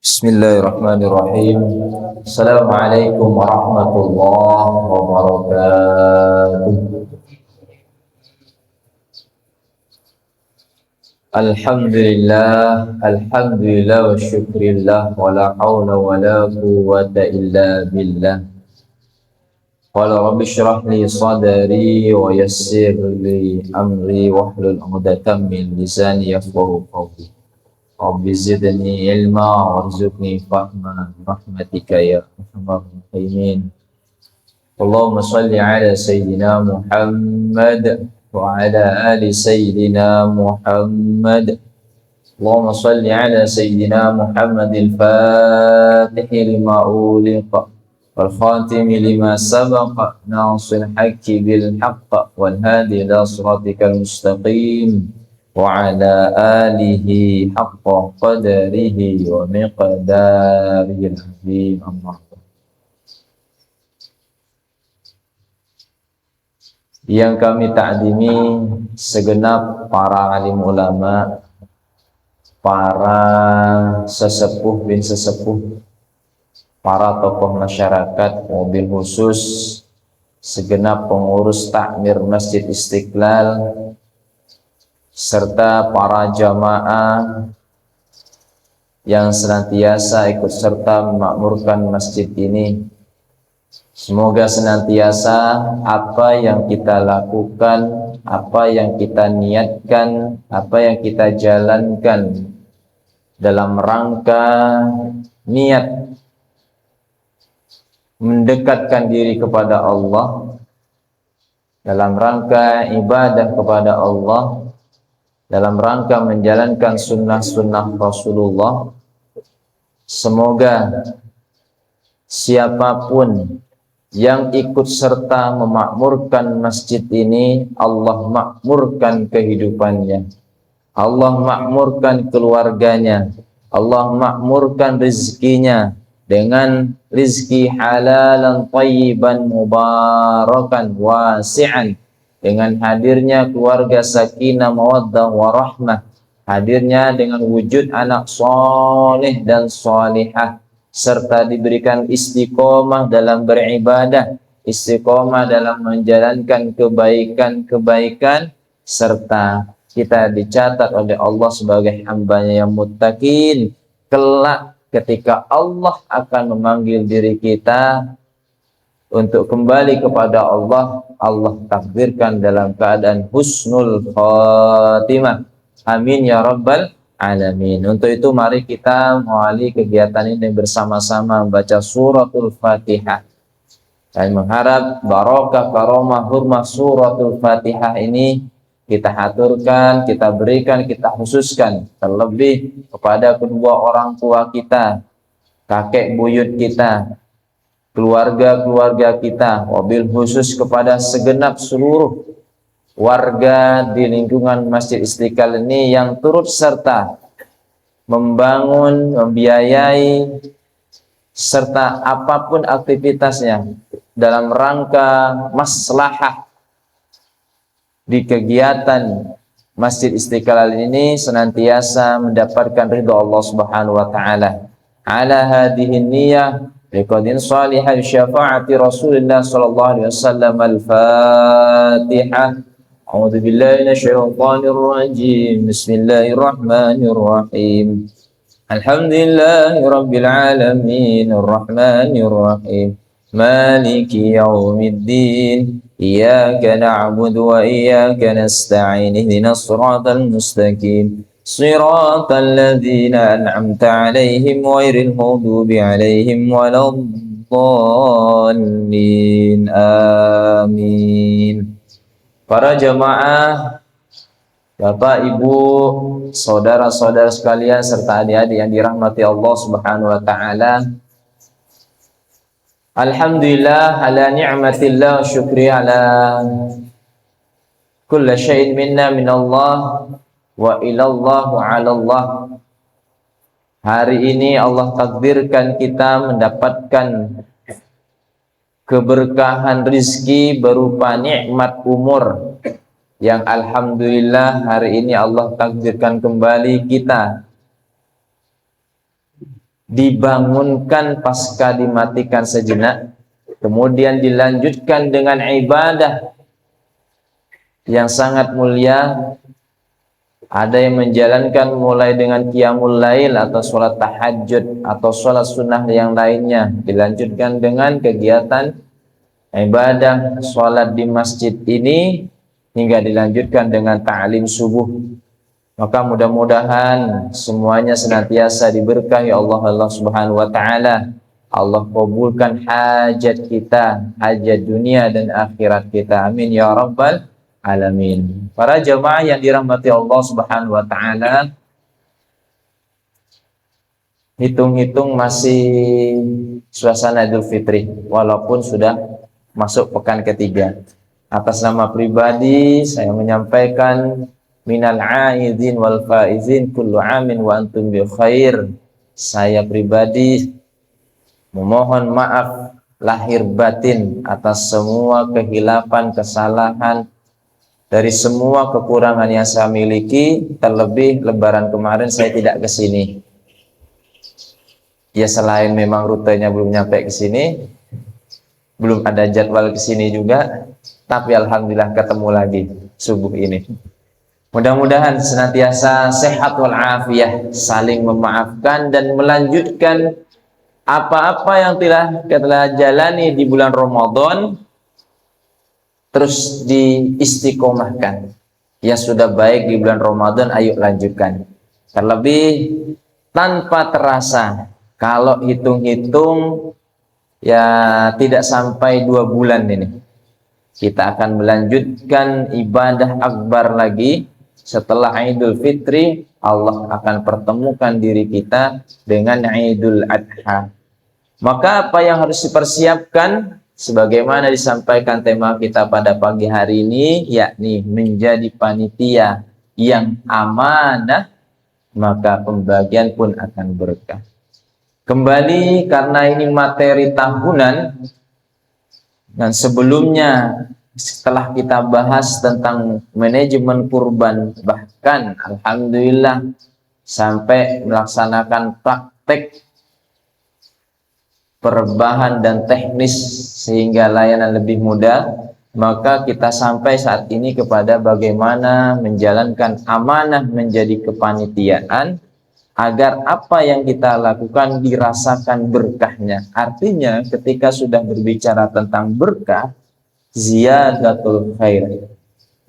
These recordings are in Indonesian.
Bismillahirrahmanirrahim. Assalamualaikum warahmatullahi wabarakatuh. Alhamdulillah wa syukrillah wa la hawla wa la quwwata illa billah. Qala rabbi syrah li sadri wa yassir li amri wahlul 'uqdatam min lisani yafqahu qawli. Rabbi zidni ilma warzuqni fahma rahmatika ya arhamar rahimin. Allahumma salli ala sayyidina Muhammad wa ala ali sayyidina Muhammad. Allahumma salli ala sayyidina Muhammad al-Fatih lima uliqa wal khatimi lima sabaqa nasir haqqi bil haqq wal hadi ila siratikal mustaqim wa ala alihi haqqa qadarihi wa miqdarihi al-azim. Amma yang kami takdimi segenap para alim ulama, para sesepuh bin sesepuh, para tokoh masyarakat, mobil khusus segenap pengurus takmir Masjid Istiqlal, serta para jamaah yang senantiasa ikut serta memakmurkan masjid ini. Semoga senantiasa apa yang kita lakukan, apa yang kita niatkan, apa yang kita jalankan dalam rangka niat mendekatkan diri kepada Allah, dalam rangka ibadah kepada Allah, dalam rangka menjalankan sunnah-sunnah Rasulullah, semoga siapapun yang ikut serta memakmurkan masjid ini, Allah makmurkan kehidupannya, Allah makmurkan keluarganya, Allah makmurkan rezekinya dengan rizki halalan thayyiban mubarakan wasi'an, dengan hadirnya keluarga sakinah mawaddah warahmah, hadirnya dengan wujud anak soleh dan solihah, serta diberikan istiqomah dalam beribadah, istiqomah dalam menjalankan kebaikan-kebaikan, serta kita dicatat oleh Allah sebagai hambanya yang muttaqin. Kelak ketika Allah akan memanggil diri kita untuk kembali kepada Allah, Allah takdirkan dalam keadaan husnul khatimah. Amin ya rabbal alamin. Untuk itu mari kita mengawali kegiatan ini bersama-sama membaca suratul Fatihah. Saya mengharap barokah, karomah, hurmah suratul Fatihah ini kita haturkan, kita berikan, kita khususkan terlebih kepada kedua orang tua kita, kakek buyut kita, keluarga-keluarga kita, wabil khusus kepada segenap seluruh warga di lingkungan Masjid Istiqlal ini yang turut serta membangun, membiayai, serta apapun aktivitasnya dalam rangka maslahah di kegiatan Masjid Istiqlal ini senantiasa mendapatkan ridha Allah Subhanahu wa taala. Ala hadhihi niyyah liqadin salihah syafaati Rasulullah sallallahu alaihi wasallam. Al-Fatihah. A'udzu billahi minasyaitonir rajim. Bismillahirrahmanirrahim. Alhamdulillahirabbil alamin arrahmanir rahim. Maliki yaumiddin. Iyyaka na'budu wa iyyaka nasta'in. Ihdinas siratal mustaqim. Siratal ladzina an'amta 'alaihim ghairil maghdubi 'alaihim waladdallin. Amin. Para jamaah, Bapak, Ibu, saudara-saudara sekalian, serta adik-adik yang dirahmati Allah Subhanahu wa taala. Alhamdulillah ala ni'matillah, syukri ala kulli syai'in minna minallah wa ilallahu ala Allah. Hari ini Allah takdirkan kita mendapatkan keberkahan rizki berupa nikmat umur yang alhamdulillah hari ini Allah takdirkan kembali kita dibangunkan pasca dimatikan sejenak, kemudian dilanjutkan dengan ibadah yang sangat mulia. Ada yang menjalankan mulai dengan qiyamul lail atau sholat tahajud atau sholat sunnah yang lainnya, dilanjutkan dengan kegiatan ibadah sholat di masjid ini hingga dilanjutkan dengan ta'lim subuh. Maka mudah-mudahan semuanya senantiasa diberkahi Allah Subhanahu wa taala. Allah kabulkan hajat kita, hajat dunia dan akhirat kita. Amin ya rabbal alamin. Para jamaah yang dirahmati Allah Subhanahu wa taala, hitung-hitung masih suasana Idul Fitri walaupun sudah masuk pekan ketiga. Atas nama pribadi saya menyampaikan minal aidin wal faizin kullu amin wa antum bi khair. Saya pribadi memohon maaf lahir batin atas semua kehilapan, kesalahan, dari semua kekurangan yang saya miliki. Terlebih lebaran kemarin saya tidak ke sini. Ya selain memang rutenya belum nyampe ke sini, belum ada jadwal ke sini juga, tapi alhamdulillah ketemu lagi subuh ini. Mudah-mudahan senantiasa sehat walafiat, saling memaafkan dan melanjutkan apa-apa yang telah kita jalani di bulan Ramadan, terus diistiqomahkan. Yang sudah baik di bulan Ramadan, ayo lanjutkan. Terlebih tanpa terasa, kalau hitung-hitung ya tidak sampai 2 bulan ini, kita akan melanjutkan ibadah akbar lagi. Setelah Idul Fitri, Allah akan pertemukan diri kita dengan Idul Adha. Maka apa yang harus dipersiapkan? Sebagaimana disampaikan tema kita pada pagi hari ini, yakni menjadi panitia yang amanah, maka pembagian pun akan berkah. Kembali karena ini materi tahunan, dan sebelumnya setelah kita bahas tentang manajemen kurban, bahkan alhamdulillah sampai melaksanakan praktek perbahan dan teknis sehingga layanan lebih mudah, maka kita sampai saat ini kepada bagaimana menjalankan amanah menjadi kepanitiaan agar apa yang kita lakukan dirasakan berkahnya. Artinya ketika sudah berbicara tentang berkah, ziyadatul khair,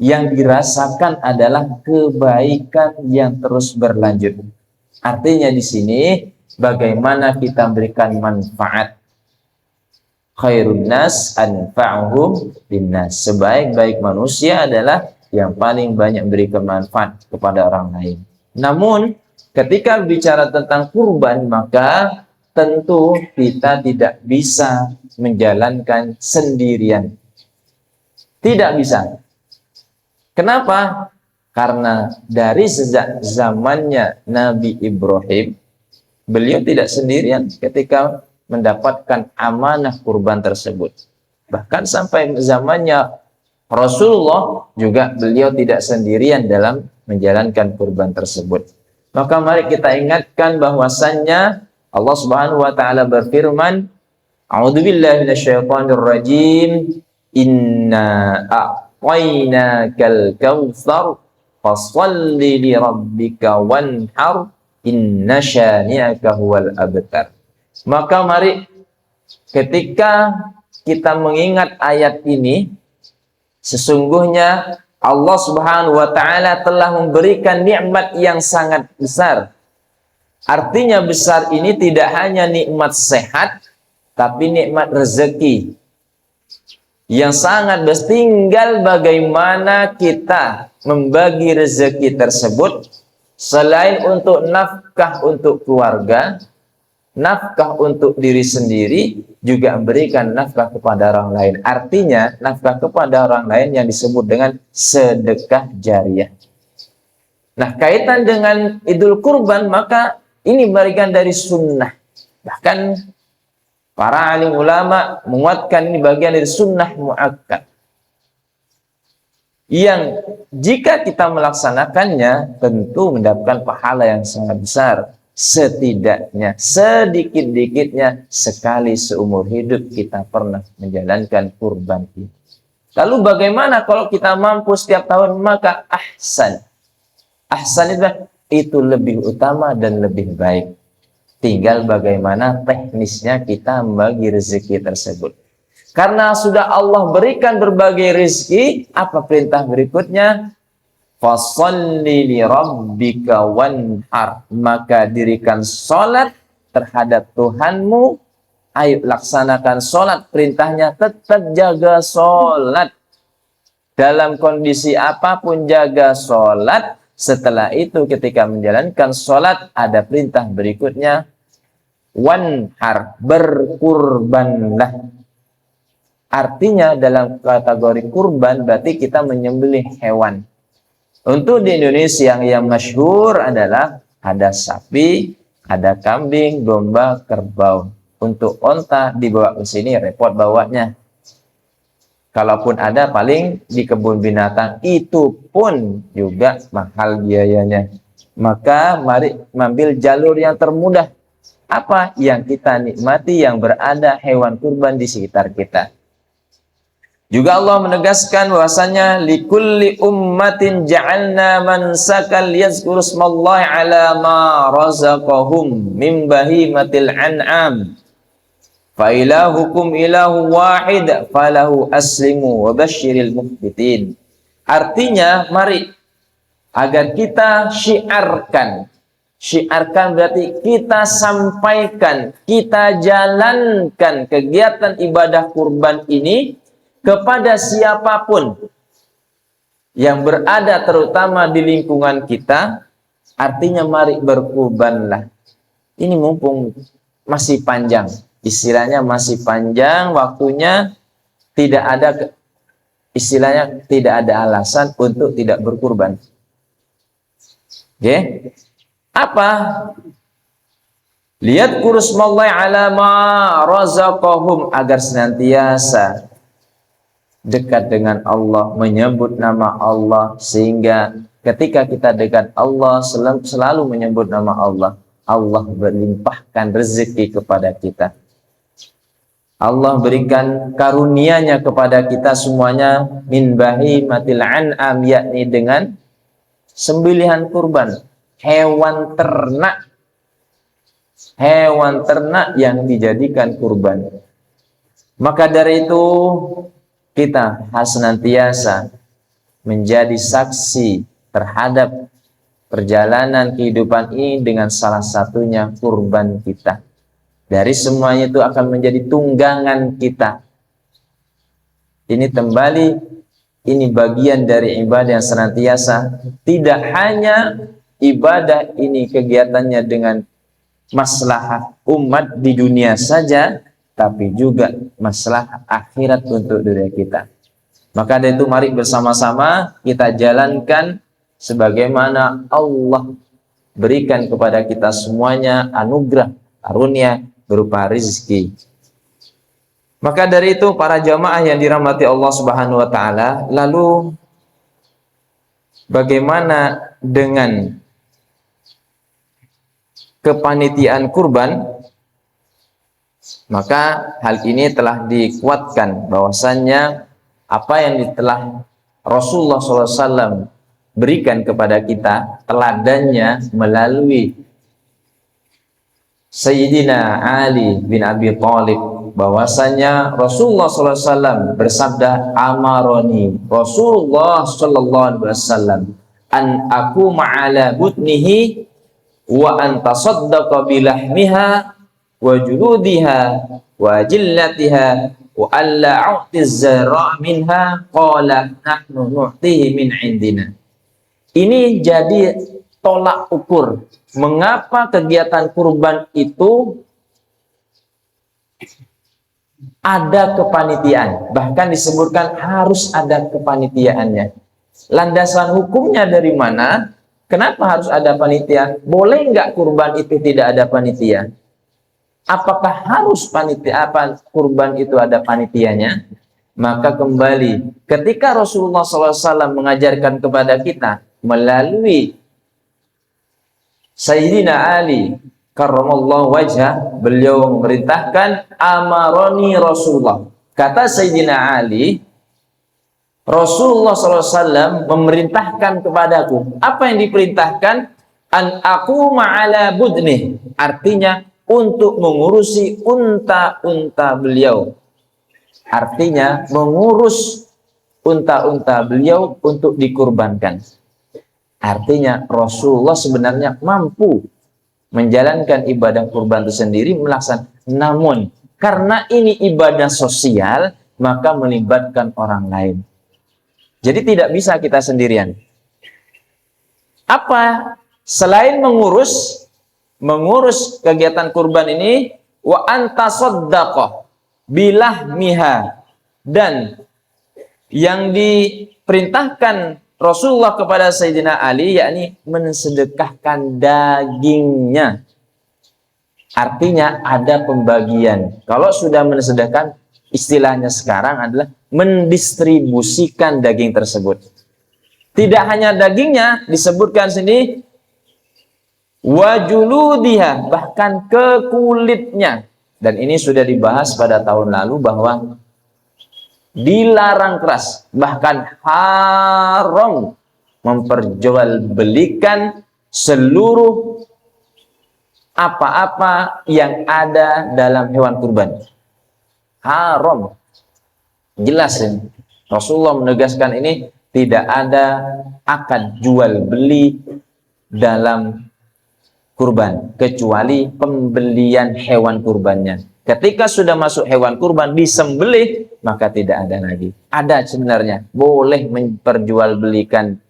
yang dirasakan adalah kebaikan yang terus berlanjut. Artinya di sini bagaimana kita memberikan manfaat. Khairun nas anfa'uhum linnas. Sebaik-baik manusia adalah yang paling banyak memberikan manfaat kepada orang lain. Namun ketika bicara tentang kurban, maka tentu kita tidak bisa menjalankan sendirian. Tidak bisa. Kenapa? Karena dari sejak zamannya Nabi Ibrahim, beliau tidak sendirian ketika mendapatkan amanah kurban tersebut. Bahkan sampai zamannya Rasulullah juga beliau tidak sendirian dalam menjalankan kurban tersebut. Maka mari kita ingatkan bahwasannya Allah Subhanahu wa taala berfirman, A'udzubillahi minasyaitonir rajim. Inna a'tainakal kautsar fasholli li rabbika wanhar inna syani'aka huwal abtar. Maka mari ketika kita mengingat ayat ini, sesungguhnya Allah Subhanahu wa taala telah memberikan nikmat yang sangat besar. Artinya besar ini tidak hanya nikmat sehat, tapi nikmat rezeki yang sangat besar. Tinggal bagaimana kita membagi rezeki tersebut, selain untuk nafkah untuk keluarga, nafkah untuk diri sendiri, juga memberikan nafkah kepada orang lain. Artinya nafkah kepada orang lain yang disebut dengan sedekah jariah. Nah, kaitan dengan Idul Kurban, maka ini bagian dari sunnah. Bahkan para alim ulama menguatkan ini bagian dari sunnah muakkad, yang jika kita melaksanakannya tentu mendapatkan pahala yang sangat besar. setidaknya, sedikit-dikitnya sekali seumur hidup kita pernah menjalankan kurban ini. Lalu bagaimana kalau kita mampu setiap tahun? Maka ahsan. Ahsan itu lebih utama dan lebih baik. Tinggal bagaimana teknisnya kita membagi rezeki tersebut. Karena sudah Allah berikan berbagai rezeki, apa perintah berikutnya? Fasholli li rabbika wanhar. Maka dirikan sholat terhadap Tuhanmu. Ayo laksanakan sholat. Perintahnya tetap jaga sholat. Dalam kondisi apapun jaga sholat. Setelah itu ketika menjalankan sholat ada perintah berikutnya. Wanhar, berkurbanlah. Artinya dalam kategori kurban berarti kita menyembelih hewan. Untuk di Indonesia yang masyhur adalah ada sapi, ada kambing, domba, kerbau. Untuk onta dibawa ke sini repot bawanya. Kalaupun ada paling di kebun binatang, itu pun juga mahal biayanya. Maka mari ambil jalur yang termudah. Apa yang kita nikmati yang berada hewan kurban di sekitar kita. Juga Allah menegaskan bahwasanya likulli ummatin ja'alna mansakan liyazkuru smallahi ala ma razaqahum min bahimatil an'am. Fa ilahukum ilahu wahid falahu aslimu wa basyiril mukhbitin. Artinya mari agar kita syiarkan. Syiarkan berarti kita sampaikan, kita jalankan kegiatan ibadah kurban ini kepada siapapun yang berada terutama di lingkungan kita. Artinya mari berkurbanlah. Ini mumpung masih panjang, istilahnya masih panjang waktunya, tidak ada istilahnya tidak ada alasan untuk tidak berkurban. Oke? Apa? Lihat kurusmallahi ala ma razaqahum, agar senantiasa dekat dengan Allah, menyebut nama Allah, sehingga ketika kita dekat Allah selalu menyebut nama Allah, Allah berlimpahkan rezeki kepada kita. Allah berikan karunia-Nya kepada kita semuanya min bahimatil an'am, yakni dengan sembelihan kurban, hewan ternak yang dijadikan kurban. Maka dari itu kita harus senantiasa menjadi saksi terhadap perjalanan kehidupan ini dengan salah satunya kurban kita. Dari semuanya itu akan menjadi tunggangan kita. Ini kembali, ini bagian dari ibadah yang senantiasa. Tidak hanya ibadah ini kegiatannya dengan maslahat umat di dunia saja, tapi juga masalah akhirat untuk diri kita. Maka dari itu mari bersama-sama kita jalankan sebagaimana Allah berikan kepada kita semuanya anugerah, karunia berupa rezeki. Maka dari itu para jamaah yang dirahmati Allah Subhanahu wa taala, lalu bagaimana dengan kepanitiaan kurban? Maka hal ini telah dikuatkan bahwasannya apa yang telah Rasulullah SAW berikan kepada kita teladannya melalui Sayyidina Ali bin Abi Thalib, bahwasanya Rasulullah SAW bersabda, amaroni Rasulullah SAW an aku ma'ala butnihi wa an tasaddaqa bilahmiha wa juludiha wa jillatiha wa alla a'tiz zara minha qala nahnu nu'tihi min indina. Ini jadi tolak ukur mengapa kegiatan kurban itu ada kepanitiaan, bahkan disebutkan harus ada kepanitiaannya. Landasan hukumnya dari mana? Kenapa harus ada panitia? Boleh nggak kurban itu tidak ada panitia? Apakah harus panitia kurban itu ada panitianya? Maka kembali ketika Rasulullah SAW mengajarkan kepada kita melalui Sayyidina Ali karramallahu wajhah, beliau memerintahkan, amaroni Rasulullah. Kata Sayyidina Ali, Rasulullah SAW memerintahkan kepadaku. Apa yang diperintahkan? An aku ma'ala budnih. Artinya untuk mengurusi unta-unta beliau. Artinya mengurus unta-unta beliau untuk dikurbankan. Artinya Rasulullah sebenarnya mampu menjalankan ibadah kurban itu sendiri, melaksanakan. Namun karena ini ibadah sosial, maka melibatkan orang lain. Jadi tidak bisa kita sendirian. Apa? Selain mengurus kegiatan kurban ini, wa anta shaddaqah bilah miha, dan yang diperintahkan Rasulullah kepada Sayyidina Ali, yakni mensedekahkan dagingnya. Artinya ada pembagian. Kalau sudah mensedekahkan, istilahnya sekarang adalah mendistribusikan daging tersebut. Tidak hanya dagingnya disebutkan sini, wajuludiha, bahkan ke kulitnya. Dan ini sudah dibahas pada tahun lalu bahwa dilarang keras, bahkan haram memperjualbelikan seluruh apa-apa yang ada dalam hewan kurban. Haram. Jelas ini. Rasulullah menegaskan ini, tidak ada akad jual beli dalam kurban kecuali pembelian hewan kurbannya. Ketika sudah masuk hewan kurban disembelih, maka tidak ada lagi. Ada sebenarnya, boleh memperjualbelikan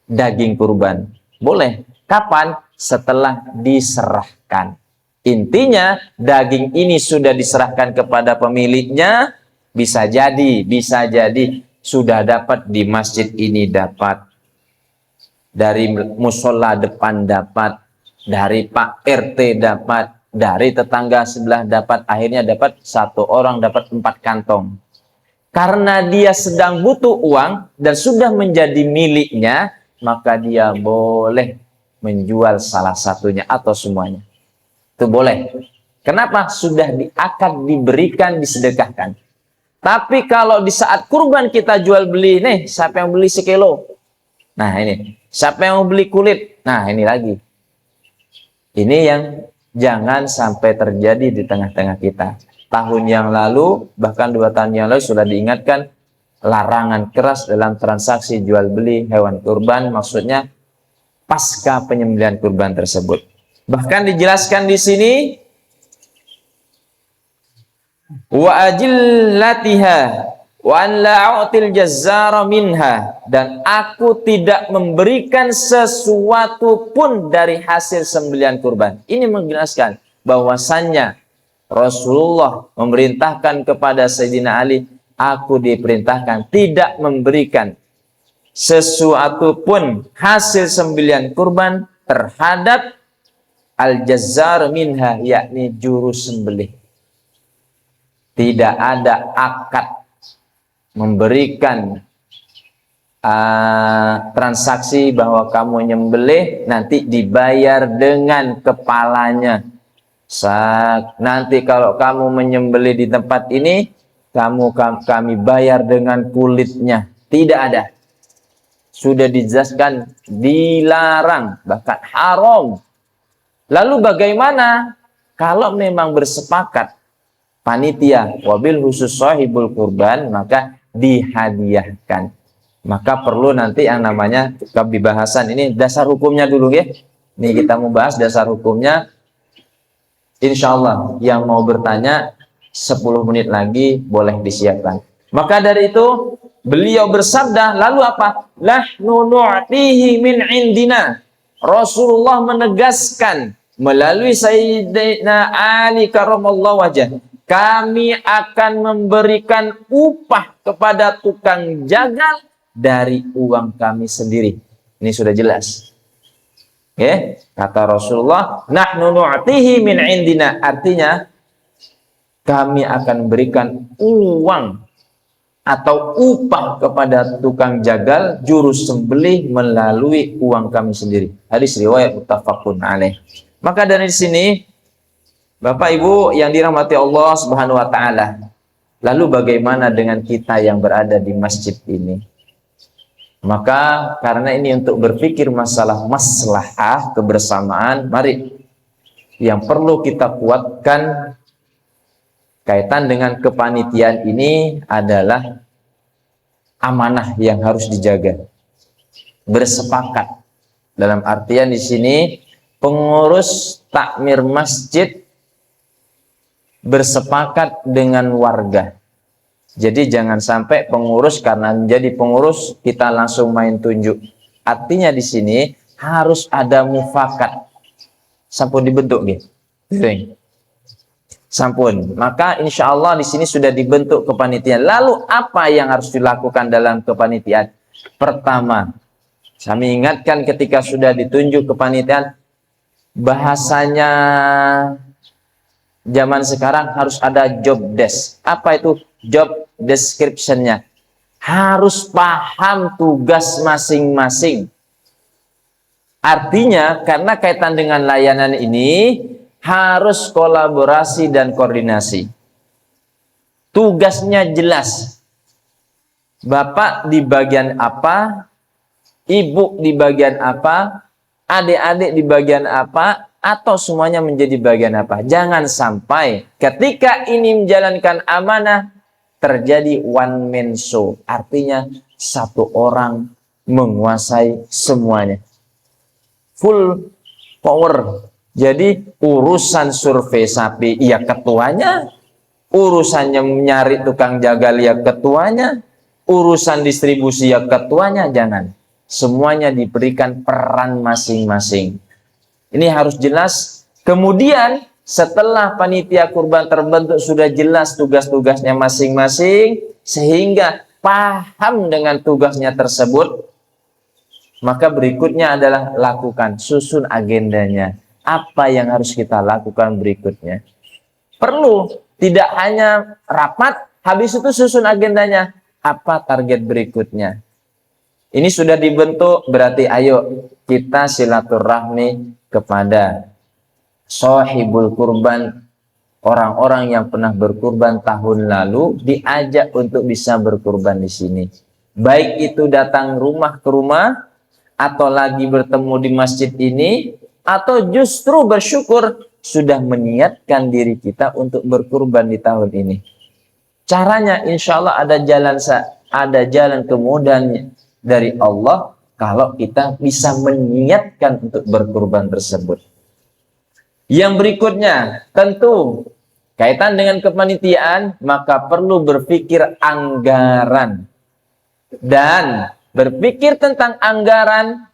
daging kurban. Boleh. Kapan? Setelah diserahkan. Intinya, daging ini sudah diserahkan kepada pemiliknya, bisa jadi sudah dapat di masjid ini, dapat dari musola depan, dapat dari Pak RT, dapat dari tetangga sebelah, dapat, akhirnya dapat satu orang dapat 4 kantong. Karena dia sedang butuh uang dan sudah menjadi miliknya, maka dia boleh menjual salah satunya atau semuanya. Itu boleh. Kenapa? Sudah akan diberikan, disedekahkan. Tapi kalau di saat kurban kita jual beli, nih siapa yang beli sekilo? Nah ini, siapa yang mau beli kulit? Nah ini lagi. Ini yang jangan sampai terjadi di tengah-tengah kita. Tahun yang lalu, bahkan 2 tahun yang lalu sudah diingatkan larangan keras dalam transaksi jual beli hewan kurban, maksudnya pasca penyembelihan kurban tersebut. Bahkan dijelaskan di sini, wa ajillatiha wa an la'util jazzara minha, dan aku tidak memberikan sesuatu pun dari hasil sembelihan kurban. Ini menjelaskan bahwasannya Rasulullah memerintahkan kepada Sayyidina Ali, aku diperintahkan tidak memberikan sesuatu pun hasil sembelihan kurban terhadap al-jazzar minha, yakni juru sembelih. Tidak ada akad memberikan transaksi bahwa kamu nyembelih nanti dibayar dengan kepalanya. Nanti kalau kamu menyembelih di tempat ini, kami bayar dengan kulitnya. Tidak ada. Sudah dijelaskan dilarang, bahkan haram. Lalu bagaimana kalau memang bersepakat panitia wabil khusus sahibul kurban, maka dihadiahkan. Maka perlu nanti yang namanya di bahasan ini dasar hukumnya dulu ya. Ini kita mau bahas dasar hukumnya. Insya Allah yang mau bertanya 10 menit lagi boleh disiapkan. Maka dari itu beliau bersabda, lalu apa? Nahnu nu'tihi min indina. Rasulullah menegaskan melalui Sayyidina Ali karramallahu wajah, kami akan memberikan upah kepada tukang jagal dari uang kami sendiri. Ini sudah jelas. Okay? Kata Rasulullah, nahnu nu'tihi min indina. Artinya, kami akan berikan uang atau upah kepada tukang jagal, juru sembelih melalui uang kami sendiri. Hadis riwayat muttafaqun alaih. Maka dari sini, Bapak Ibu yang dirahmati Allah Subhanahu wa taala, lalu bagaimana dengan kita yang berada di masjid ini? Maka karena ini untuk berpikir masalah maslahah kebersamaan, mari yang perlu kita kuatkan kaitan dengan kepanitiaan ini adalah amanah yang harus dijaga. Bersepakat. Dalam artian di sini pengurus takmir masjid bersepakat dengan warga. Jadi jangan sampai pengurus karena menjadi pengurus kita langsung main tunjuk. Artinya di sini harus ada mufakat. Sampun dibentuk gitu. Sampun. Maka insya Allah di sini sudah dibentuk kepanitiaan. Lalu apa yang harus dilakukan dalam kepanitiaan? Pertama, saya ingatkan ketika sudah ditunjuk kepanitiaan, bahasanya zaman sekarang harus ada job desk. Apa itu job description-nya? Harus paham tugas masing-masing. Artinya karena kaitan dengan layanan ini harus kolaborasi dan koordinasi. Tugasnya jelas. Bapak di bagian apa? Ibu di bagian apa? Adik-adik di bagian apa? Atau semuanya menjadi bagian apa? Jangan sampai ketika ini menjalankan amanah terjadi one man show. Artinya satu orang menguasai semuanya. Full power. Jadi urusan survei sapi ya ketuanya, urusannya mencari tukang jagal ya ketuanya, urusan distribusi ya ketuanya. Jangan. Semuanya diberikan peran masing-masing. Ini harus jelas. Kemudian setelah panitia kurban terbentuk sudah jelas tugas-tugasnya masing-masing, sehingga paham dengan tugasnya tersebut, maka berikutnya adalah lakukan, susun agendanya. Apa yang harus kita lakukan berikutnya? Perlu tidak hanya rapat, habis itu susun agendanya. Apa target berikutnya? Ini sudah dibentuk, berarti ayo kita silaturahmi kepada sahibul kurban, orang-orang yang pernah berkurban tahun lalu, diajak untuk bisa berkurban di sini. Baik itu datang rumah ke rumah, atau lagi bertemu di masjid ini, atau justru bersyukur sudah meniatkan diri kita untuk berkurban di tahun ini. Caranya insya Allah ada jalan kemudahan dari Allah kalau kita bisa meniatkan untuk berkurban tersebut. Yang berikutnya, tentu kaitan dengan kepanitiaan, maka perlu berpikir anggaran. Dan berpikir tentang anggaran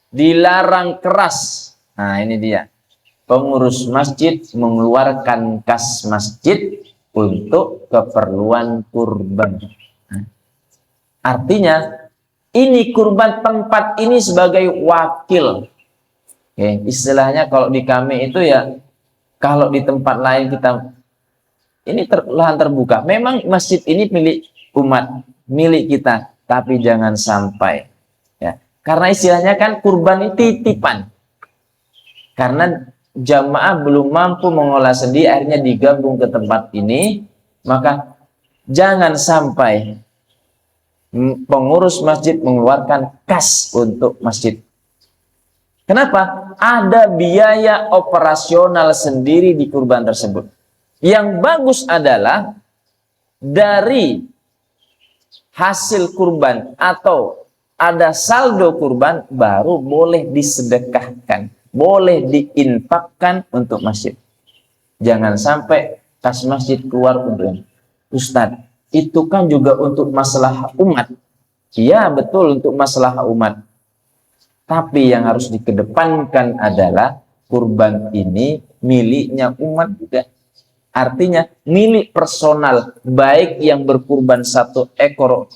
dilarang keras. Nah, ini dia. Pengurus masjid mengeluarkan kas masjid untuk keperluan kurban. Nah, artinya, ini kurban tempat ini sebagai wakil. Oke, istilahnya kalau di kami itu ya, kalau di tempat lain kita, ini lahan terbuka. Memang masjid ini milik umat, milik kita. Tapi jangan sampai. Ya, karena istilahnya kan kurban itu titipan. Karena jamaah belum mampu mengolah sendiri, akhirnya digabung ke tempat ini, maka jangan sampai pengurus masjid mengeluarkan kas untuk masjid. Kenapa? Ada biaya operasional sendiri di kurban tersebut. Yang bagus adalah dari hasil kurban atau ada saldo kurban baru boleh disedekahkan, boleh diinfakkan untuk masjid. Jangan sampai kas masjid keluar untuk Ustadz, itu kan juga untuk masalah umat. Iya betul, untuk masalah umat. Tapi yang harus dikedepankan adalah kurban ini miliknya umat juga. Artinya milik personal, baik yang berkurban 1 ekor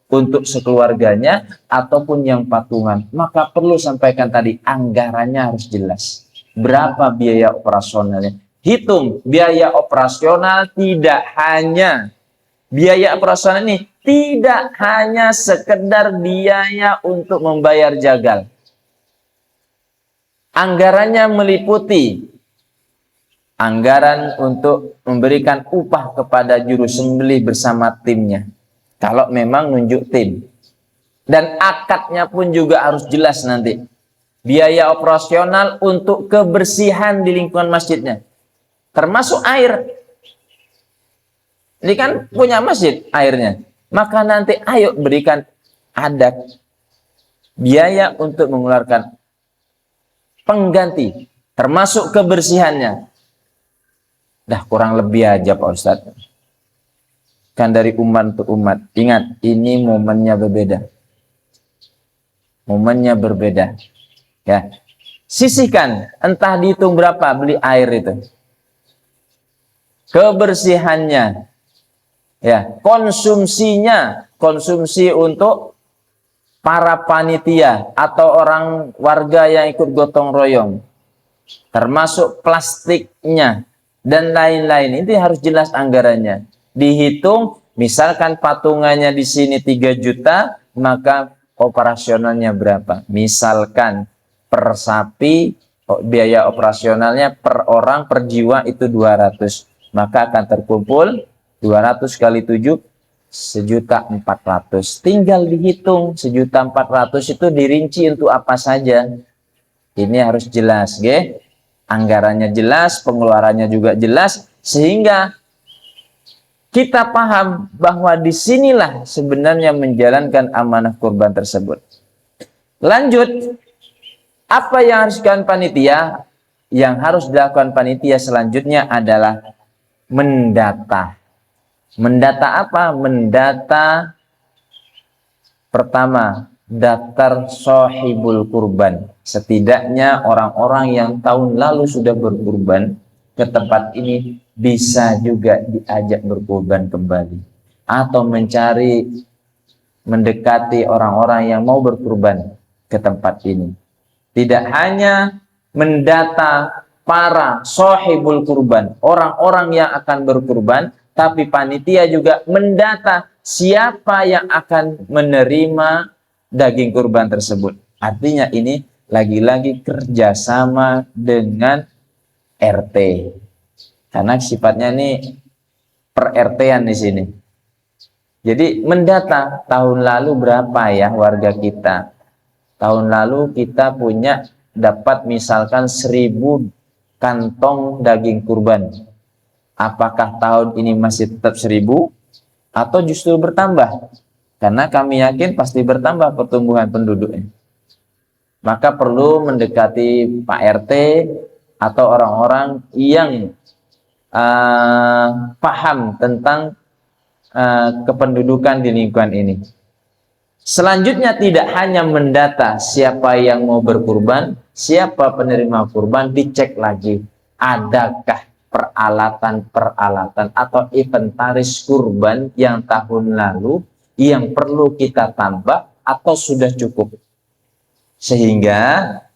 untuk sekeluarganya ataupun yang patungan. Maka perlu sampaikan tadi, anggarannya harus jelas. Berapa biaya operasionalnya? Hitung biaya operasional tidak hanya Biaya operasional ini tidak hanya sekedar biaya untuk membayar jagal. Anggarannya meliputi anggaran untuk memberikan upah kepada juru sembelih bersama timnya. Kalau memang nunjuk tim. Dan akadnya pun juga harus jelas nanti. Biaya operasional untuk kebersihan di lingkungan masjidnya. Termasuk air. Ini kan punya masjid airnya. Maka nanti ayo berikan adat biaya untuk mengeluarkan pengganti. Termasuk kebersihannya. Dah kurang lebih aja Pak Ustadz. Kan dari umat untuk umat. Ingat, ini momennya berbeda. Momennya berbeda. Ya. Sisihkan, entah dihitung berapa beli air itu. Kebersihannya. Ya, konsumsinya, konsumsi untuk para panitia atau orang warga yang ikut gotong royong. Termasuk plastiknya dan lain-lain. Itu harus jelas anggarannya. Dihitung, misalkan patungannya di sini 3 juta, maka operasionalnya berapa? Misalkan per sapi, biaya operasionalnya per orang, per jiwa itu 200. Maka akan terkumpul 200 kali 7, 1.400.000. Tinggal dihitung 1.400.000 itu dirinci untuk apa saja. Ini harus jelas, ge. Anggarannya jelas, pengeluarannya juga jelas, sehingga kita paham bahwa disinilah sebenarnya menjalankan amanah kurban tersebut. Lanjut, apa yang harus dilakukan panitia? Yang harus dilakukan panitia selanjutnya adalah mendata. Mendata apa? Mendata pertama, daftar sohibul kurban. Setidaknya orang-orang yang tahun lalu sudah berkurban ke tempat ini bisa juga diajak berkurban kembali. Atau mencari, mendekati orang-orang yang mau berkurban ke tempat ini. Tidak hanya mendata para sohibul kurban, orang-orang yang akan berkurban, tapi panitia juga mendata siapa yang akan menerima daging kurban tersebut. Artinya ini lagi-lagi kerjasama dengan RT. Karena sifatnya ini per RT-an di sini. Jadi mendata tahun lalu berapa ya warga kita. Tahun lalu kita punya dapat misalkan 1.000 kantong daging kurban. Apakah tahun ini masih tetap 1.000 atau justru bertambah? Karena kami yakin pasti bertambah pertumbuhan penduduknya. Maka perlu mendekati Pak RT atau orang-orang yang paham tentang kependudukan di lingkungan ini. Selanjutnya tidak hanya mendata siapa yang mau berkurban, siapa penerima kurban, dicek lagi adakah peralatan-peralatan atau inventaris kurban yang tahun lalu yang perlu kita tambah atau sudah cukup. Sehingga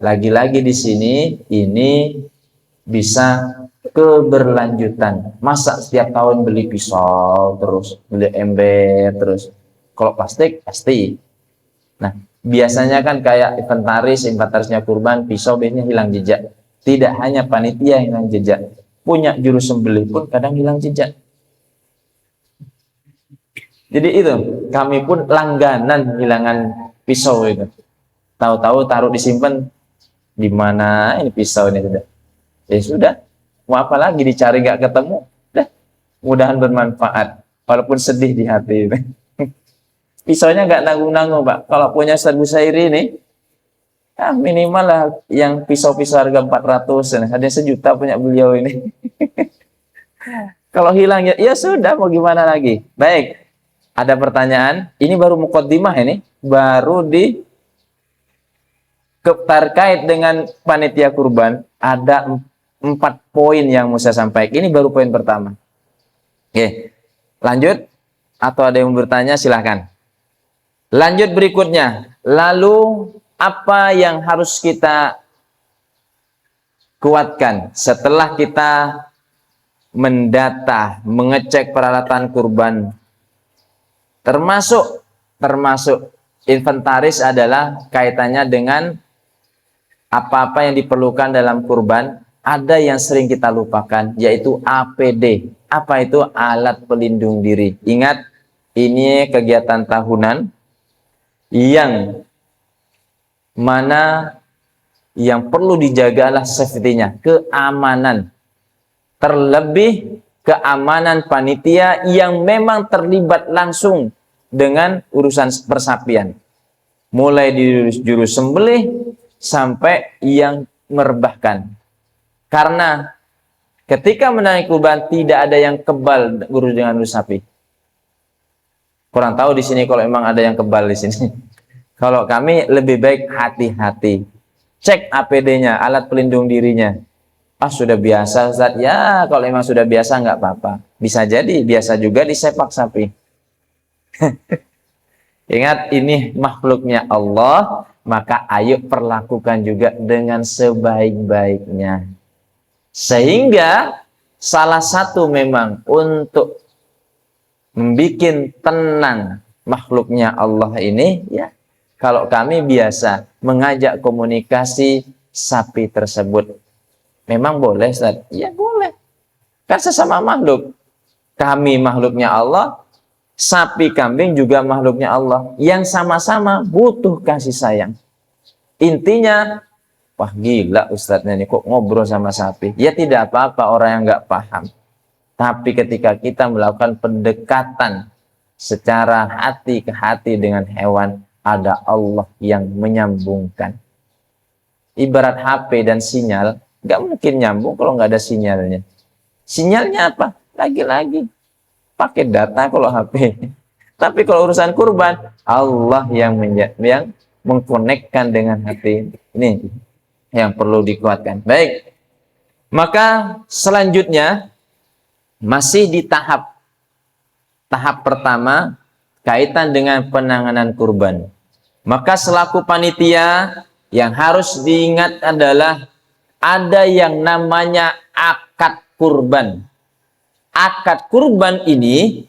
lagi-lagi di sini ini bisa keberlanjutan. Masa setiap tahun beli pisau terus, beli ember terus. Kalau plastik pasti. Nah, biasanya kan kayak inventarisnya kurban, pisau biasanya hilang jejak. Tidak hanya panitia yang hilang jejak, punya juru sembelih pun kadang hilang jejak. Jadi itu, kami pun langganan hilangan pisau itu. Tahu-tahu taruh disimpan, di mana ini pisau ini sudah. Ya sudah, mau apa lagi dicari nggak ketemu? Dah, mudahan bermanfaat, walaupun sedih di hati. Pisaunya nggak nanggung-nanggung Pak. Kalau punya Ustaz Busairi ini, ya minimal lah yang pisau-pisau harga 400, ada 1 juta punya beliau ini. Kalau hilang ya sudah, mau gimana lagi. Baik, ada pertanyaan. Ini baru muqaddimah ini, baru terkait dengan panitia kurban. Ada 4 poin yang mau saya sampaikan. Ini baru poin pertama. Oke, lanjut. Atau ada yang bertanya silahkan. Lanjut berikutnya. Lalu apa yang harus kita kuatkan setelah kita mendata, mengecek peralatan kurban, Termasuk inventaris adalah kaitannya dengan apa-apa yang diperlukan dalam kurban. Ada yang sering kita lupakan, yaitu APD. Apa itu? Alat pelindung diri. Ingat, ini kegiatan tahunan yang mana yang perlu dijaga adalah safety-nya, keamanan. Terlebih keamanan panitia yang memang terlibat langsung dengan urusan persapian. Mulai di juru sembelih sampai yang merebahkan. Karena ketika menaik kurban tidak ada yang kebal urus dengan urus sapi. Kurang tahu di sini kalau memang ada yang kebal di sini. Kalau kami lebih baik hati-hati. Cek APD-nya, alat pelindung dirinya. Sudah biasa Ustaz. Ya, kalau memang sudah biasa nggak apa-apa. Bisa jadi biasa juga disepak sapi. Ingat, ini makhluknya Allah, maka ayo perlakukan juga dengan sebaik-baiknya. Sehingga salah satu memang untuk membuat tenang makhluknya Allah ini, ya, kalau kami biasa mengajak komunikasi sapi tersebut. Memang boleh, Ustaz? Ya boleh. Kan sesama makhluk. Kami makhluknya Allah, sapi kambing juga makhluknya Allah. Yang sama-sama butuh kasih sayang. Intinya, wah gila Ustadznya ini kok ngobrol sama sapi. Ya tidak apa-apa orang yang nggak paham. Tapi ketika kita melakukan pendekatan secara hati ke hati dengan hewan, ada Allah yang menyambungkan. Ibarat HP dan sinyal, nggak mungkin nyambung kalau nggak ada sinyalnya. Sinyalnya apa? Lagi-lagi pakai data kalau HP. Tapi kalau urusan kurban, Allah yang mengkonekkan dengan hati. Ini yang perlu dikuatkan. Baik. Maka selanjutnya masih di tahap pertama kaitan dengan penanganan kurban. Maka selaku panitia yang harus diingat adalah ada yang namanya akad kurban. Akad kurban ini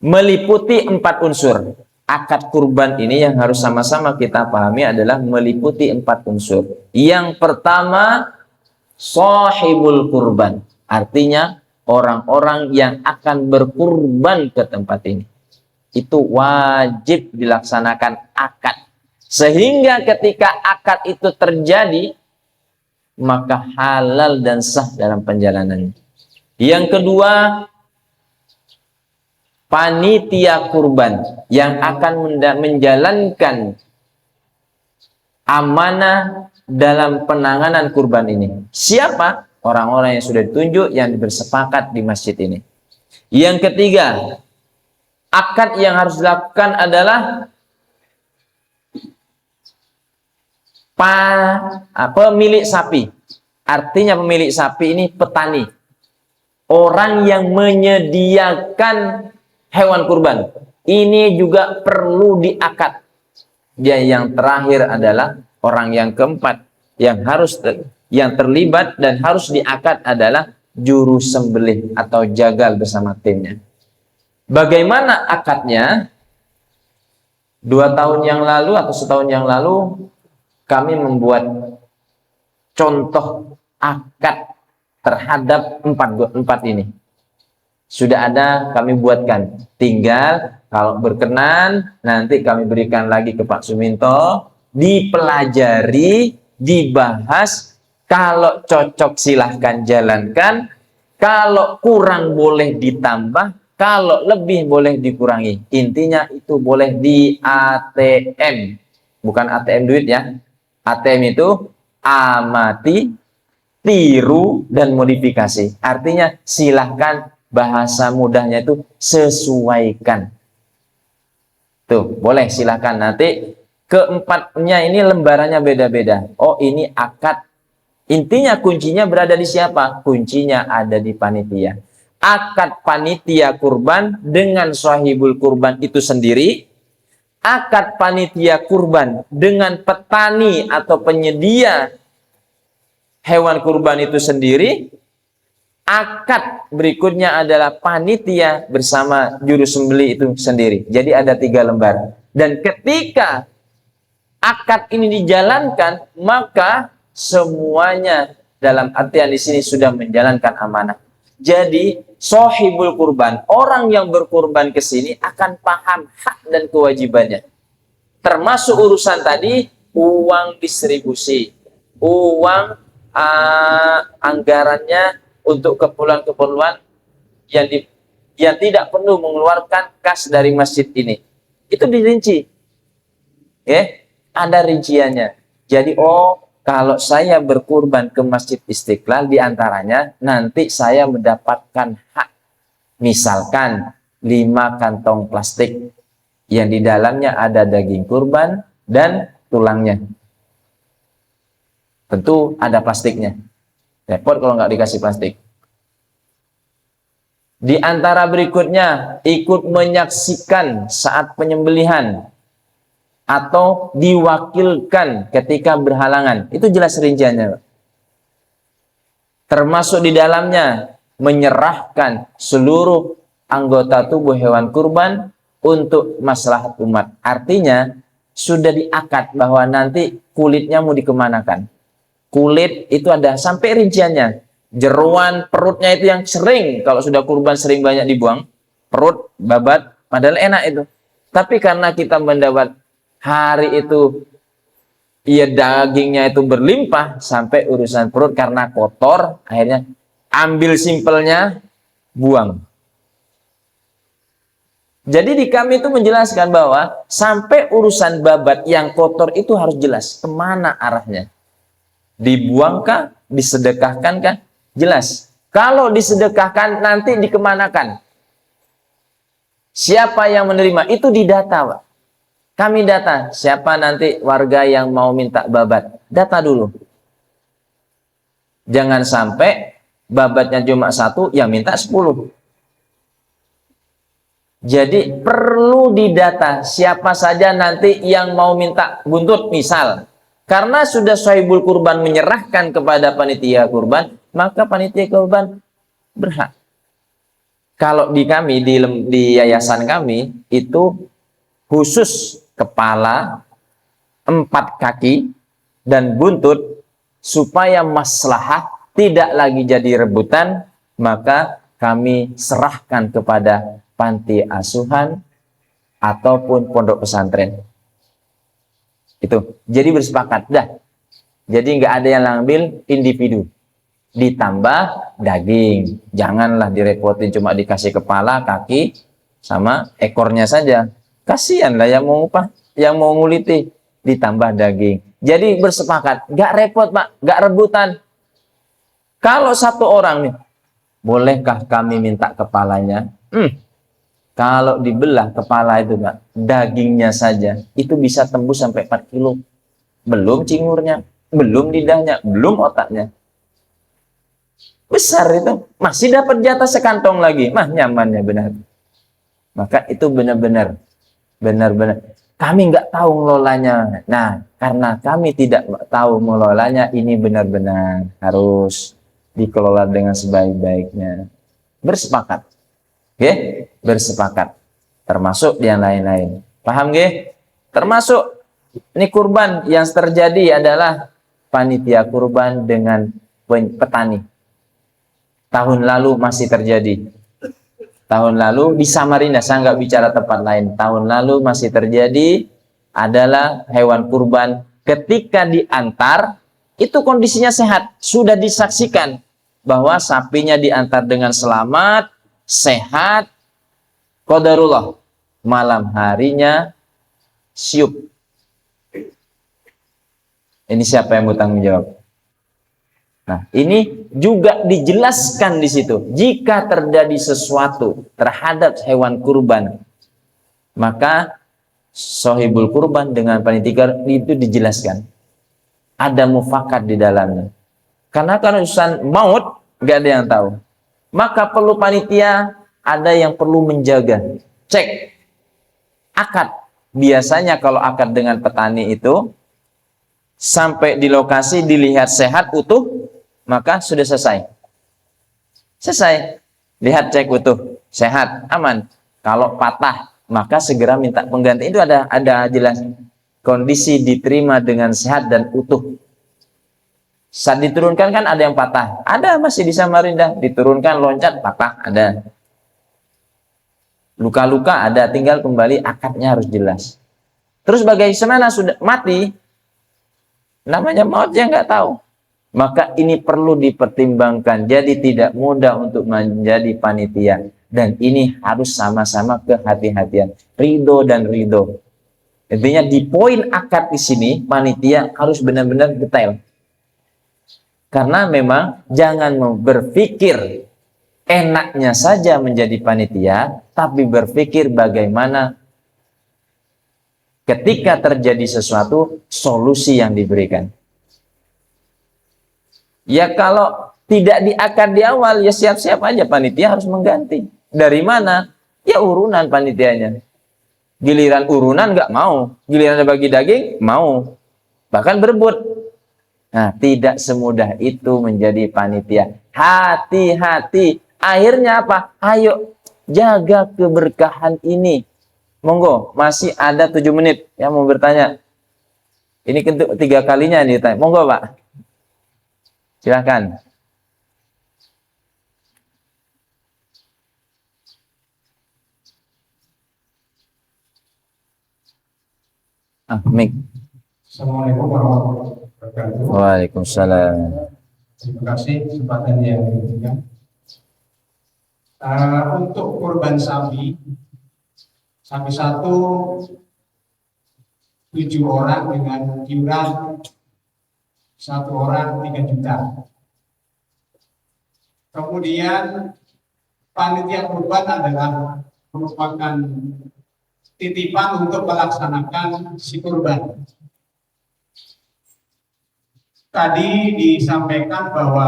meliputi 4 unsur. Akad kurban ini yang harus sama-sama kita pahami adalah meliputi 4 unsur. Yang pertama, sahibul kurban. Artinya orang-orang yang akan berkurban ke tempat ini. Itu wajib dilaksanakan akad. Sehingga ketika akad itu terjadi, maka halal dan sah dalam perjalanannya. Yang kedua, panitia kurban yang akan menjalankan amanah dalam penanganan kurban ini. Siapa? Orang-orang yang sudah ditunjuk yang bersepakat di masjid ini. Yang ketiga, akad yang harus dilakukan adalah pemilik sapi. Artinya pemilik sapi ini petani. Orang yang menyediakan hewan kurban. Ini juga perlu diakad. Dan yang terakhir adalah orang yang keempat yang harus yang terlibat dan harus diakad adalah juru sembelih atau jagal bersama timnya. Bagaimana akadnya? 2 tahun yang lalu atau setahun yang lalu kami membuat contoh akad terhadap 4 ini. Sudah ada kami buatkan. Tinggal kalau berkenan nanti kami berikan lagi ke Pak Suminto, dipelajari, dibahas. Kalau cocok silahkan jalankan. Kalau kurang boleh ditambah. Kalau lebih boleh dikurangi. Intinya itu boleh di ATM. Bukan ATM duit ya. ATM itu amati, tiru, dan modifikasi. Artinya silahkan, bahasa mudahnya itu sesuaikan. Tuh, boleh silahkan. Nanti keempatnya ini lembarannya beda-beda. Oh, ini akad. Intinya kuncinya berada di siapa? Kuncinya ada di panitia. Akad panitia kurban dengan sahibul kurban itu sendiri. Akad panitia kurban dengan petani atau penyedia hewan kurban itu sendiri. Akad berikutnya adalah panitia bersama juru sembelih itu sendiri. Jadi ada 3 lembar. Dan ketika akad ini dijalankan, maka semuanya dalam artian di sini sudah menjalankan amanah. Jadi sohibul kurban, orang yang berkurban ke sini akan paham hak dan kewajibannya. Termasuk urusan tadi, uang distribusi, uang anggarannya untuk keperluan-keperluan yang tidak perlu mengeluarkan kas dari masjid ini. Itu dirinci. Ada rinciannya. Jadi, kalau saya berkurban ke Masjid Istiqlal, diantaranya nanti saya mendapatkan hak. Misalkan 5 kantong plastik yang di dalamnya ada daging kurban dan tulangnya. Tentu ada plastiknya. Repot kalau nggak dikasih plastik. Di antara berikutnya, ikut menyaksikan saat penyembelihan atau diwakilkan ketika berhalangan. Itu jelas rinciannya. Termasuk di dalamnya menyerahkan seluruh anggota tubuh hewan kurban untuk maslahat umat. Artinya sudah diakad bahwa nanti kulitnya mau dikemanakan. Kulit itu ada sampai rinciannya. Jeruan perutnya itu yang sering, kalau sudah kurban sering banyak dibuang. Perut, babat, padahal enak itu. Tapi karena kita mendapat hari itu, ya dagingnya itu berlimpah, sampai urusan perut karena kotor, akhirnya ambil simpelnya, buang. Jadi di kami itu menjelaskan bahwa sampai urusan babat yang kotor itu harus jelas kemana arahnya. Dibuangkah? Disedekahkankah? Jelas. Kalau disedekahkan nanti dikemanakan? Siapa yang menerima? Itu didata, Pak. Kami data siapa nanti warga yang mau minta babat. Data dulu. Jangan sampai babatnya cuma 1, yang minta 10. Jadi perlu didata siapa saja nanti yang mau minta buntut misal. Karena sudah sahibul kurban menyerahkan kepada panitia kurban, maka panitia kurban berhak. Kalau di kami, di yayasan kami, itu khusus kepala, 4 kaki, dan buntut, supaya maslahah tidak lagi jadi rebutan, maka kami serahkan kepada panti asuhan ataupun pondok pesantren. Itu. Jadi bersepakat. Dah. Jadi nggak ada yang ngambil individu. Ditambah daging. Janganlah direpotin cuma dikasih kepala, kaki, sama ekornya saja. Kasihanlah yang mau upah, yang mau nguliti. Ditambah daging. Jadi bersepakat. Nggak repot, Pak. Nggak rebutan. Kalau satu orang nih, bolehkah kami minta kepalanya? Kalau dibelah kepala itu, Pak, dagingnya saja, itu bisa tembus sampai 4 kilo. Belum cingurnya, belum lidahnya, belum otaknya. Besar itu. Masih dapat jatah sekantong lagi. Mah, nyamannya benar. Maka itu benar-benar. Kami nggak tahu ngelolanya. Nah, karena kami tidak tahu mengelolanya, ini benar-benar harus dikelola dengan sebaik-baiknya. Bersepakat. Oke, bersepakat. Termasuk yang lain-lain. Paham, nggih? Termasuk ini kurban yang terjadi adalah panitia kurban dengan petani. Tahun lalu masih terjadi. Tahun lalu di Samarinda, saya nggak bicara tempat lain. Tahun lalu masih terjadi adalah hewan kurban ketika diantar itu kondisinya sehat. Sudah disaksikan bahwa sapinya diantar dengan selamat, sehat, qadarullah, malam harinya siup. Ini siapa yang bertanggung jawab? Nah, ini juga dijelaskan di situ. Jika terjadi sesuatu terhadap hewan kurban, maka sohibul kurban dengan panitia itu dijelaskan. Ada mufakat di dalamnya. Karena kan urusan maut, nggak ada yang tahu. Maka perlu panitia, ada yang perlu menjaga. Cek akad. Biasanya kalau akad dengan petani itu, sampai di lokasi dilihat sehat, utuh, maka sudah selesai. Selesai. Lihat, cek utuh, sehat, aman. Kalau patah, maka segera minta pengganti. Itu ada jelas. Kondisi diterima dengan sehat dan utuh. Saat diturunkan kan ada yang patah. Ada masih di Samarinda. Diturunkan, loncat, patah, ada. Luka-luka ada, tinggal kembali akadnya harus jelas. Terus bagaimana sudah mati? Namanya maut ya nggak tahu. Maka ini perlu dipertimbangkan. Jadi tidak mudah untuk menjadi panitia. Dan ini harus sama-sama kehati-hatian. Ridho dan ridho. Intinya di poin akad di sini, panitia harus benar-benar detail. Karena memang jangan berpikir enaknya saja menjadi panitia, tapi berpikir bagaimana ketika terjadi sesuatu, solusi yang diberikan. Ya kalau tidak diakad di awal, ya siap-siap aja panitia harus mengganti. Dari mana? Ya urunan panitianya. Giliran urunan nggak mau. Giliran bagi daging, mau. Bahkan berebut. Nah, tidak semudah itu menjadi panitia. Hati-hati. Akhirnya apa? Ayo, jaga keberkahan ini. Monggo, masih ada 7 menit yang mau bertanya. Ini untuk 3 kalinya nih ditanya. Monggo, Pak. Silakan. Mik. Assalamualaikum warahmatullahi wabarakatuh. Waalaikumsalam. Terima kasih kesempatan yang diberikan. Untuk kurban sapi satu 7 orang dengan iuran 1 orang 3 juta. Kemudian panitia kurban adalah merupakan titipan untuk melaksanakan si kurban. Tadi disampaikan bahwa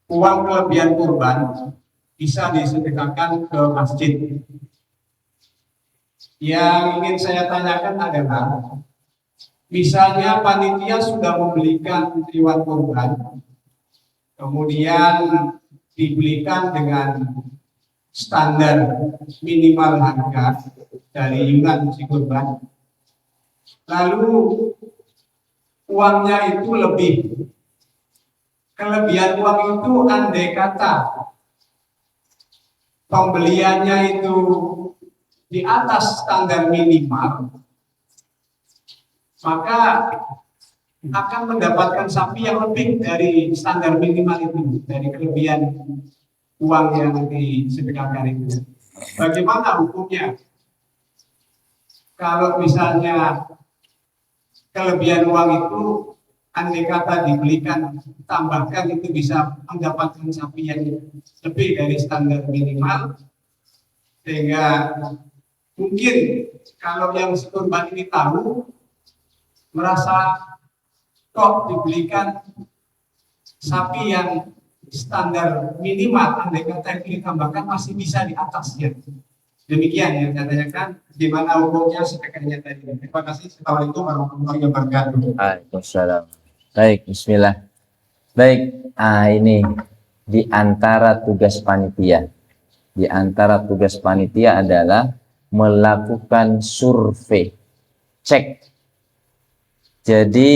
uang kelebihan kurban bisa disedekahkan ke masjid. Yang ingin saya tanyakan adalah, misalnya panitia sudah membelikan hewan kurban, kemudian dibelikan dengan standar minimal harga dari iuran si kurban, lalu uangnya itu lebih. Kelebihan uang itu andai kata pembeliannya itu di atas standar minimal, maka akan mendapatkan sapi yang lebih dari standar minimal itu, dari kelebihan uang yang disedekahkan itu. Bagaimana hukumnya? Kalau misalnya kelebihan uang itu andai kata dibelikan, tambahkan, itu bisa mendapatkan sapi yang lebih dari standar minimal, sehingga mungkin kalau yang kurban ini tahu, merasa kok dibelikan sapi yang standar minimal, andai kata itu ditambahkan masih bisa di atasnya. Demikian yang saya tanyakan, gimana hukumnya sedekahnya tadi. Terima kasih. Assalamualaikum warahmatullahi wabarakatuh. Waalaikumsalam. Baik, bismillah. Baik, ini di antara tugas panitia. Di antara tugas panitia adalah melakukan survei, cek. Jadi,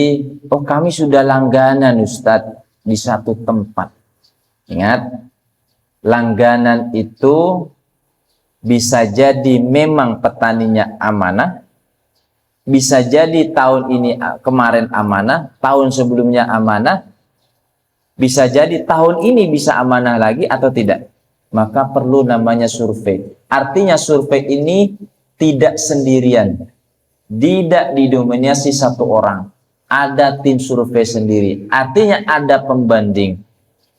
kami sudah langganan Ustadz di satu tempat. Ingat, langganan itu bisa jadi memang petaninya amanah, bisa jadi tahun ini kemarin amanah, tahun sebelumnya amanah, bisa jadi tahun ini bisa amanah lagi atau tidak. Maka perlu namanya survei. Artinya survei ini tidak sendirian, tidak didominasi satu orang. Ada tim survei sendiri. Artinya ada pembanding.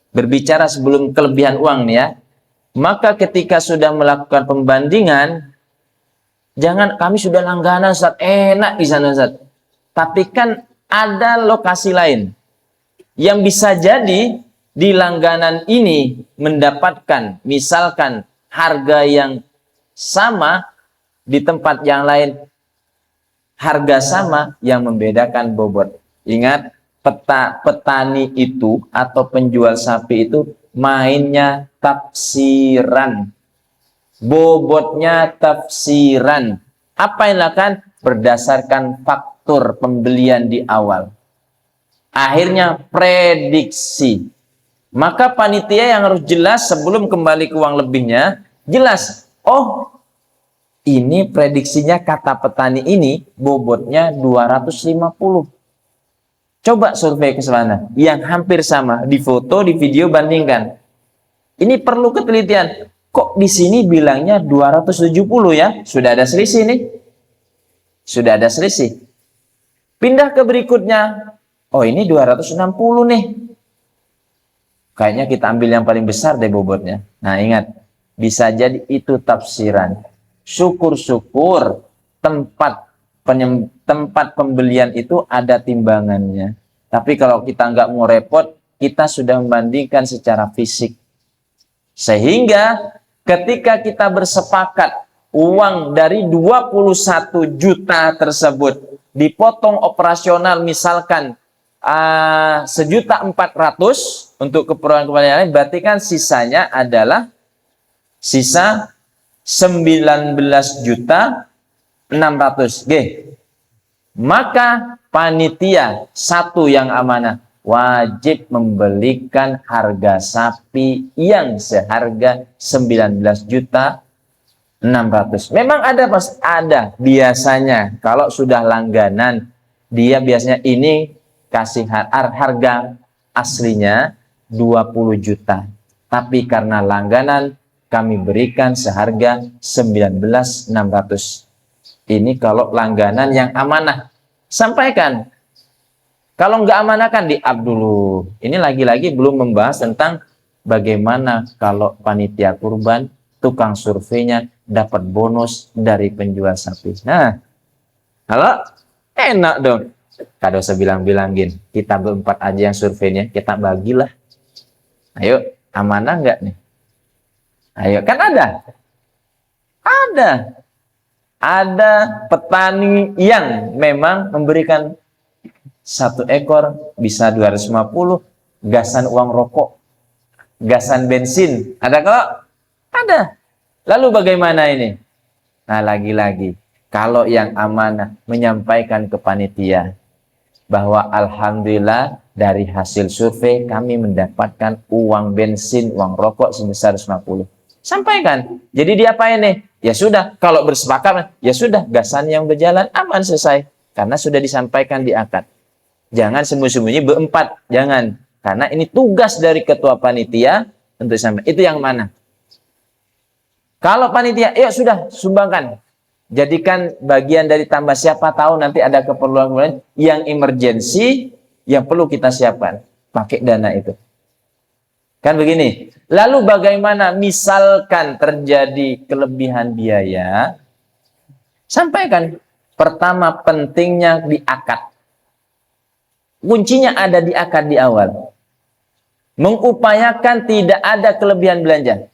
Berbicara sebelum kelebihan uang nih ya. Maka ketika sudah melakukan pembandingan, jangan kami sudah langganan Ustaz, enak di sana Ustaz. Tapi kan ada lokasi lain yang bisa jadi di langganan ini mendapatkan misalkan harga yang sama, di tempat yang lain harga sama, yang membedakan bobot. Ingat, petani itu atau penjual sapi itu mainnya tafsiran, bobotnya tafsiran. Apa yang dilakukan? Berdasarkan faktor pembelian di awal. Akhirnya prediksi. Maka panitia yang harus jelas sebelum kembali ke uang lebihnya, jelas. Oh, ini prediksinya kata petani ini bobotnya 250. Coba survei ke sana, yang hampir sama, di foto, di video, bandingkan. Ini perlu ketelitian. Kok di sini bilangnya 270 ya? Sudah ada selisih nih. Sudah ada selisih. Pindah ke berikutnya. Oh, ini 260 nih. Kayaknya kita ambil yang paling besar deh bobotnya. Nah, ingat. Bisa jadi itu tafsiran. Syukur-syukur tempat pembelian itu ada timbangannya. Tapi kalau kita nggak mau repot, kita sudah membandingkan secara fisik. Sehingga ketika kita bersepakat uang dari 21 juta tersebut dipotong operasional misalkan 1.400.000 untuk keperluan lain, berarti kan sisanya adalah sisa 19.600.000. Maka panitia satu yang amanah wajib membelikan harga sapi yang seharga 19.600.000. Memang ada pas ada biasanya kalau sudah langganan dia biasanya ini kasih harga aslinya 20 juta. Tapi karena langganan kami berikan seharga 19.600.000. Ini kalau langganan yang amanah. Sampaikan. Kalau nggak amanah kan di-up dulu. Ini lagi-lagi belum membahas tentang bagaimana kalau panitia kurban, tukang surveinya dapat bonus dari penjual sapi. Nah, kalau enak dong. Kado sebilang-bilangin. Kita berempat aja yang surveinya, kita bagilah. Ayo, amanah nggak nih? Ayo, kan ada. Ada petani yang memang memberikan 1 ekor bisa 250, gasan uang rokok, gasan bensin. Ada kok? Ada. Lalu bagaimana ini? Nah, lagi-lagi, kalau yang amanah menyampaikan ke panitia bahwa alhamdulillah dari hasil survei kami mendapatkan uang bensin, uang rokok sebesar 50. Sampaikan. Jadi diapain nih? Ya sudah, kalau bersepakat, ya sudah, gasan yang berjalan aman selesai. Karena sudah disampaikan di akad. Jangan sembunyi-sembunyi berempat, jangan. Karena ini tugas dari ketua panitia untuk sampai. Itu yang mana? Kalau panitia, ya sudah, sumbangkan. Jadikan bagian dari tambah, siapa tahu nanti ada keperluan yang emergensi yang perlu kita siapkan. Pakai dana itu. Kan begini. Lalu bagaimana misalkan terjadi kelebihan biaya? Sampaikan. Pertama pentingnya di akad. Kuncinya ada di akad di awal. Mengupayakan tidak ada kelebihan belanja.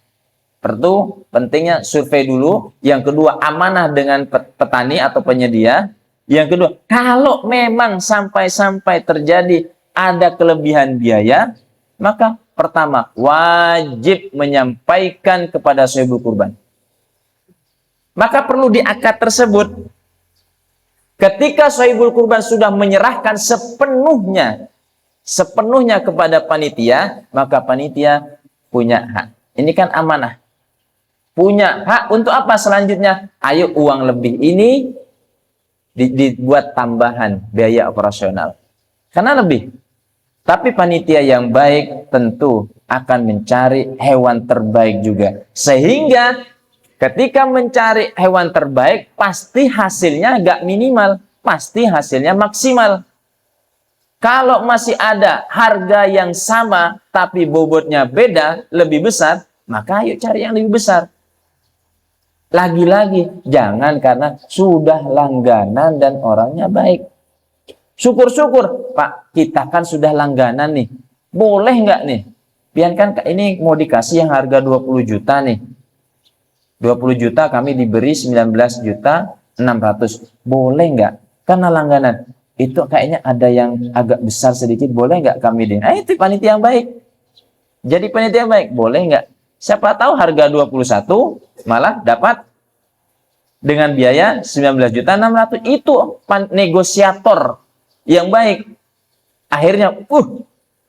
Pertama, pentingnya survei dulu. Yang kedua, amanah dengan petani atau penyedia. Yang kedua, kalau memang sampai terjadi ada kelebihan biaya, maka pertama, wajib menyampaikan kepada sahibul kurban. Maka perlu di akad tersebut. Ketika sahibul kurban sudah menyerahkan sepenuhnya kepada panitia, maka panitia punya hak. Ini kan amanah. Punya hak untuk apa selanjutnya? Ayo uang lebih ini dibuat tambahan biaya operasional. Karena lebih. Tapi panitia yang baik tentu akan mencari hewan terbaik juga. Sehingga ketika mencari hewan terbaik, pasti hasilnya nggak minimal. Pasti hasilnya maksimal. Kalau masih ada harga yang sama, tapi bobotnya beda, lebih besar, maka ayo cari yang lebih besar. Lagi-lagi, jangan karena sudah langganan dan orangnya baik. Syukur-syukur, Pak, kita kan sudah langganan nih. Boleh nggak nih? Biarkan ini mau dikasih yang harga 20 juta nih. 20 juta kami diberi 19.600.000. Boleh nggak? Karena langganan. itu kayaknya ada yang agak besar sedikit, boleh nggak kami deh? Itu panitia yang baik. Jadi panitia yang baik, boleh nggak? Siapa tahu harga 21 malah dapat dengan biaya 19.600.000. Itu negosiator yang baik. Akhirnya,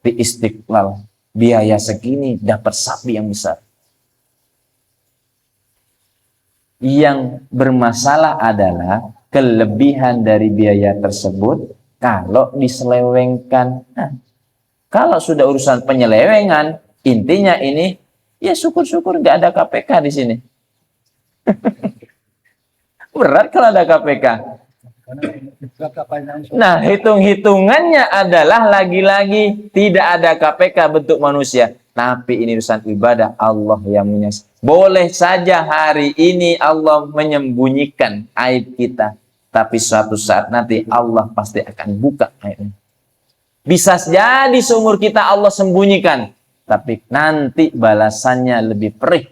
di Istiqlal biaya segini dapat sapi yang besar. Yang bermasalah adalah kelebihan dari biaya tersebut kalau diselewengkan. Nah, kalau sudah urusan penyelewengan, intinya ini, ya syukur-syukur nggak ada KPK di sini. Berat kalau ada KPK. Nah, hitung-hitungannya adalah lagi-lagi tidak ada KPK bentuk manusia. Tapi ini urusan ibadah, Allah yang menyelesaikan. Boleh saja hari ini Allah menyembunyikan aib kita. Tapi suatu saat nanti Allah pasti akan buka aibnya. Bisa jadi seumur kita Allah sembunyikan. Tapi nanti balasannya lebih perih.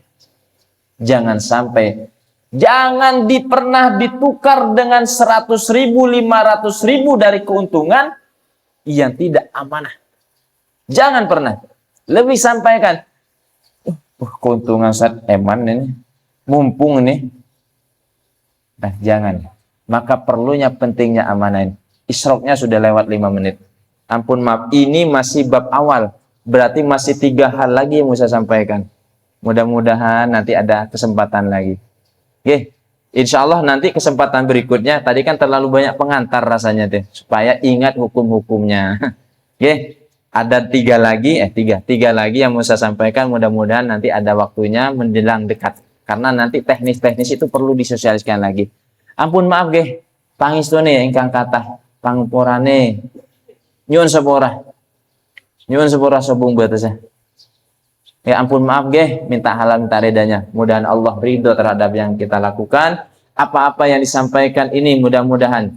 Jangan sampai, jangan pernah ditukar dengan 100.000, 500.000 dari keuntungan yang tidak amanah. Jangan pernah. Lebih sampaikan, keuntungan saat eman ini, mumpung ini. Nah, jangan. Maka perlunya pentingnya amanah ini. Isyroknya sudah lewat 5 menit. Ampun maaf, ini masih bab awal. Berarti masih 3 hal lagi yang mau saya sampaikan. Mudah-mudahan nanti ada kesempatan lagi. Oke, insya Allah nanti kesempatan berikutnya. Tadi kan terlalu banyak pengantar rasanya tuh, supaya ingat hukum-hukumnya. Oke, ada 3 lagi, 3 lagi yang mau saya sampaikan. Mudah-mudahan nanti ada waktunya menjelang dekat. Karena nanti teknis-teknis itu perlu disosialisasikan lagi. Ampun maaf ge, pangistune ingkang kathah pangupurane nyuwun sepura. Nyuwun sepura sobung batasnya. Ya ampun maaf ge, minta halal minta redanya. Mudahan Allah ridho terhadap yang kita lakukan. Apa-apa yang disampaikan ini mudah-mudahan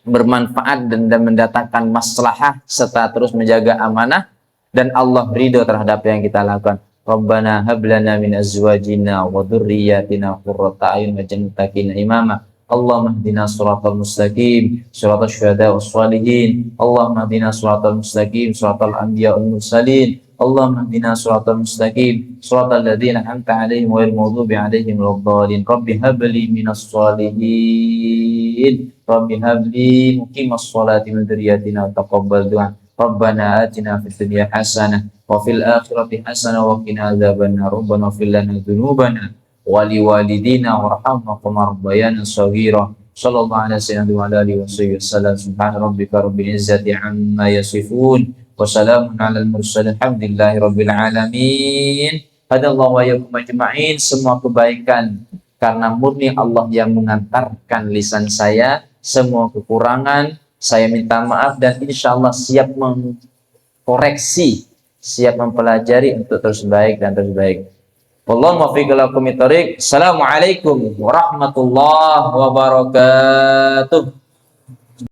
bermanfaat dan mendatangkan maslahah serta terus menjaga amanah dan Allah ridho terhadap yang kita lakukan. Rabbana hab lana min azwajina wa dhurriyyatina qurrata a'yun waj'alna muttaqina imama. Allahumma hdina shiratal mustaqim shiratal syuhada was shalihin. Allahumma hdina shiratal mustaqim shiratal anbiya wal mursalin. Allahumma hdina shiratal mustaqim shiratal ladzina an'amta 'alaihim ghairil maghdubi 'alaihim waladdallin. Rabbi hab li minas shalihin. Rabbi hab li muqimas sholati min dzurriyyatina wa taqabbal du'a. Rabbana atina fid dunya hasanah wa fil akhirati hasanah wa qina adzabannar. Rabbana ighfir lana dzunubana wali walidina warhamna kama rabbayana shaghira. Sallallahu alaihi wasallam wa alihi wasallam. Subhana rabbika rabbil izzati amma yasifun wa salamun alal mursalin alhamdulillahi rabbil alamin. Hadallahu wa iyyakum ajma'in. Semua kebaikan karena murni Allah yang mengantarkan lisan saya. Semua kekurangan saya minta maaf dan insyaallah siap mengkoreksi, siap mempelajari untuk terus baik dan terus baik. Wallahu muwaffiq ila aqwamit thoriq. Assalamualaikum warahmatullahi wabarakatuh.